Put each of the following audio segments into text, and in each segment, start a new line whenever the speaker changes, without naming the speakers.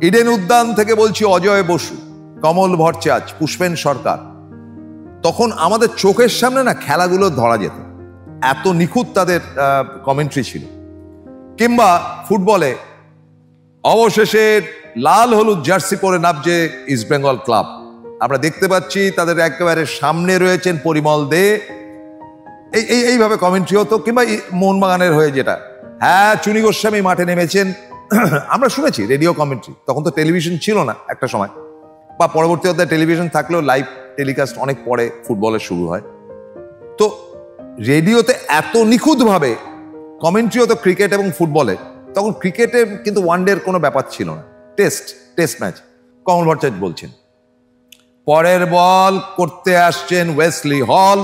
Eden উদ্যান থেকে বলছি অজয় বসু, কমল ভট্টাচার্য, পুষ্পেন সরকার। তখন আমাদের চোখের সামনে না খেলাগুলো ধরা যেত, এত নিখুঁত তাদের কমেন্ট্রি ছিল। কিংবা ফুটবলে অবশেষে লাল হলুদ জার্সি পরে নামছে ইস্টবেঙ্গল ক্লাব। আমরা দেখতে পাচ্ছি তাদের একেবারে সামনে রয়েছেন পরিমল দে, এইভাবে কমেন্ট্রি হতো। কিংবা মোহনবাগানের হয়ে যেটা, হ্যাঁ চুনি গোস্বামী মাঠে নেমেছেন, আমরা শুনেছি রেডিও কমেন্ট্রি। তখন তো টেলিভিশন ছিল না একটা সময়, বা পরবর্তী অধ্যায়ে টেলিভিশন থাকলেও লাইভ টেলিকাস্ট অনেক পরে ফুটবলের শুরু হয়। তো রেডিওতে এত নিখুঁতভাবে কমেন্ট্রি হতো ক্রিকেট এবং ফুটবলে। তখন ক্রিকেটে কিন্তু ওয়ানডের কোনো ব্যাপার ছিল না, টেস্ট ম্যাচ। কমল ভট্টাচার্য বলছেন, পরের বল করতে আসছেন ওয়েসলি হল,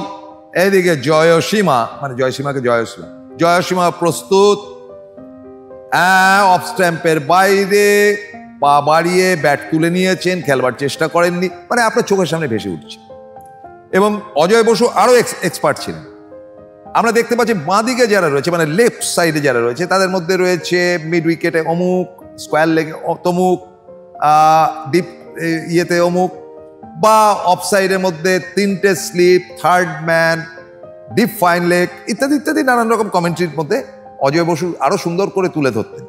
এদিকে জয়সীমা, মানে জয়সীমাকে জয়সীমা প্রস্তুত, অফ স্ট্যাম্পের বাইরে পা বাড়িয়ে ব্যাট তুলে নিয়েছেন, খেলবার চেষ্টা করেননি, মানে আপনার চোখের সামনে ভেসে উঠছে। এবং অজয় বসু আরো এক্সপার্ট ছিলেন। আমরা দেখতে পাচ্ছি বাঁদিকে যারা রয়েছে, মানে লেফট সাইডে যারা রয়েছে, তাদের মধ্যে রয়েছে মিড উইকেটে অমুক, স্কোয়ার লেগে তমুক, ডিপ ইয়েতে অমুক, বা অফ সাইডের মধ্যে তিনটে slip, third man, deep fine leg ইত্যাদি ইত্যাদি নানান রকম কমেন্ট্রির মধ্যে অজয় বসু আরো সুন্দর করে তুলে ধরতেন।